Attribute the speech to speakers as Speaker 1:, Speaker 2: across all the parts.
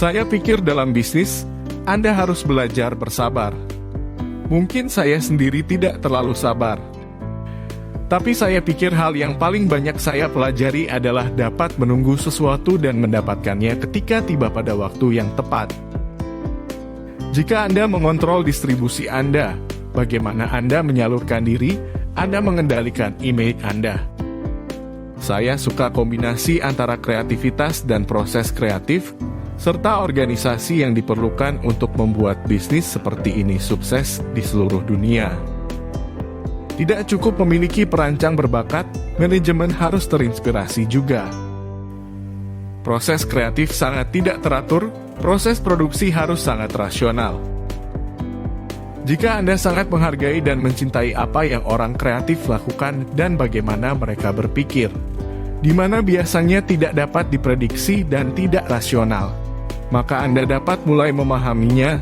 Speaker 1: Saya pikir dalam bisnis, Anda harus belajar bersabar. Mungkin saya sendiri tidak terlalu sabar. Tapi saya pikir hal yang paling banyak saya pelajari adalah dapat menunggu sesuatu dan mendapatkannya ketika tiba pada waktu yang tepat. Jika Anda mengontrol distribusi Anda, bagaimana Anda menyalurkan diri, Anda mengendalikan image Anda. Saya suka kombinasi antara kreativitas dan proses kreatif, serta organisasi yang diperlukan untuk membuat bisnis seperti ini sukses di seluruh dunia. Tidak cukup memiliki perancang berbakat, manajemen harus terinspirasi juga. Proses kreatif sangat tidak teratur, proses produksi harus sangat rasional. Jika Anda sangat menghargai dan mencintai apa yang orang kreatif lakukan dan bagaimana mereka berpikir, di mana biasanya tidak dapat diprediksi dan tidak rasional, maka Anda dapat mulai memahaminya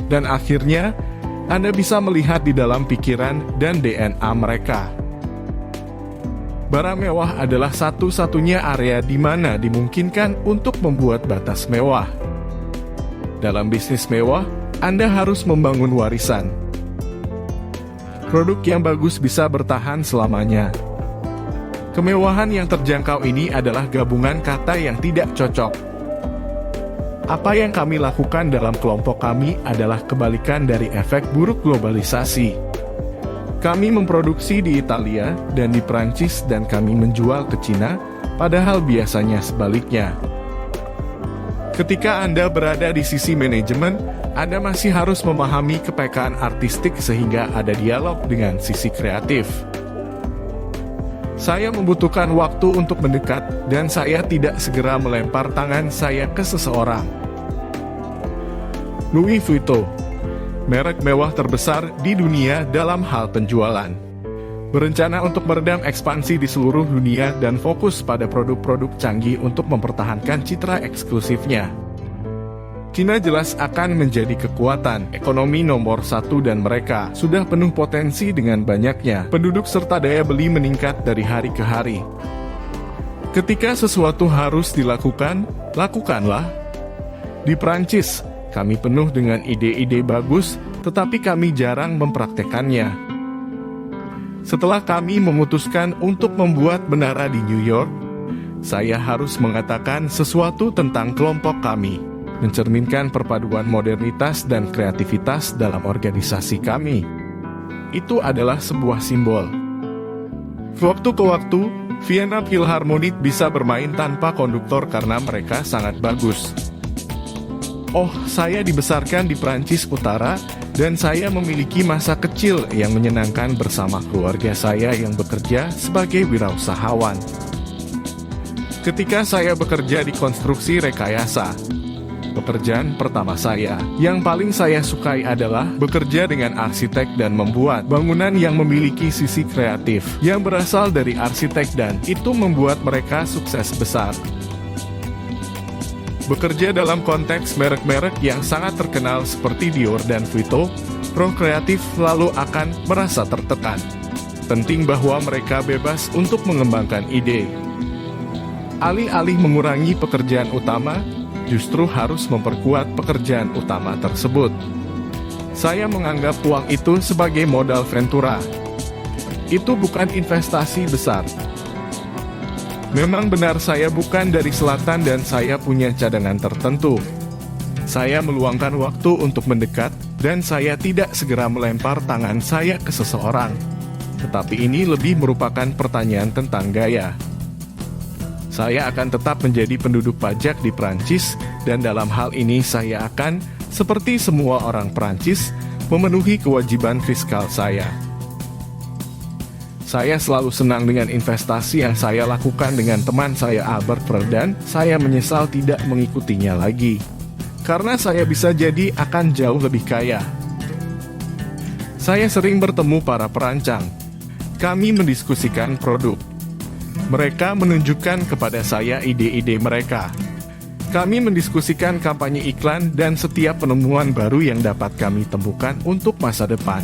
Speaker 1: dan akhirnya Anda bisa melihat di dalam pikiran dan DNA mereka. Barang mewah adalah satu-satunya area di mana dimungkinkan untuk membuat batas mewah. Dalam bisnis mewah, Anda harus membangun warisan. Produk yang bagus bisa bertahan selamanya. Kemewahan yang terjangkau ini adalah gabungan kata yang tidak cocok. Apa yang kami lakukan dalam kelompok kami adalah kebalikan dari efek buruk globalisasi. Kami memproduksi di Italia dan di Prancis dan kami menjual ke Cina, padahal biasanya sebaliknya. Ketika Anda berada di sisi manajemen, Anda masih harus memahami kepekaan artistik sehingga ada dialog dengan sisi kreatif. Saya membutuhkan waktu untuk mendekat, dan saya tidak segera melempar tangan saya ke seseorang. Louis Vuitton, merek mewah terbesar di dunia dalam hal penjualan, berencana untuk meredam ekspansi di seluruh dunia dan fokus pada produk-produk canggih untuk mempertahankan citra eksklusifnya. Cina jelas akan menjadi kekuatan ekonomi nomor satu dan mereka sudah penuh potensi dengan banyaknya penduduk serta daya beli meningkat dari hari ke hari. Ketika sesuatu harus dilakukan, lakukanlah. Di Prancis, kami penuh dengan ide-ide bagus, tetapi kami jarang mempraktekannya. Setelah kami memutuskan untuk membuat menara di New York, saya harus mengatakan sesuatu tentang kelompok kami, mencerminkan perpaduan modernitas dan kreativitas dalam organisasi kami. Itu adalah sebuah simbol. Waktu ke waktu, Vienna Philharmonic bisa bermain tanpa konduktor karena mereka sangat bagus. Oh, saya dibesarkan di Prancis Utara, dan saya memiliki masa kecil yang menyenangkan bersama keluarga saya yang bekerja sebagai wirausahawan. Ketika saya bekerja di konstruksi rekayasa, pekerjaan pertama saya yang paling saya sukai adalah bekerja dengan arsitek dan membuat bangunan yang memiliki sisi kreatif yang berasal dari arsitek, dan itu membuat mereka sukses besar. Bekerja dalam konteks merek-merek yang sangat terkenal seperti Dior dan Vuitton, pro kreatif selalu akan merasa tertekan. Penting bahwa mereka bebas untuk mengembangkan ide. Alih-alih mengurangi pekerjaan utama, justru harus memperkuat pekerjaan utama tersebut. Saya menganggap uang itu sebagai modal ventura. Itu bukan investasi besar. Memang benar saya bukan dari selatan dan saya punya cadangan tertentu. Saya meluangkan waktu untuk mendekat, dan saya tidak segera melempar tangan saya ke seseorang. Tetapi ini lebih merupakan pertanyaan tentang gaya. Saya akan tetap menjadi penduduk pajak di Prancis, dan dalam hal ini saya akan, seperti semua orang Prancis, memenuhi kewajiban fiskal saya. Saya selalu senang dengan investasi yang saya lakukan dengan teman saya Albert Verdan. Saya menyesal tidak mengikutinya lagi, karena saya bisa jadi akan jauh lebih kaya. Saya sering bertemu para perancang. Kami mendiskusikan produk. Mereka menunjukkan kepada saya ide-ide mereka. Kami mendiskusikan kampanye iklan dan setiap penemuan baru yang dapat kami temukan untuk masa depan.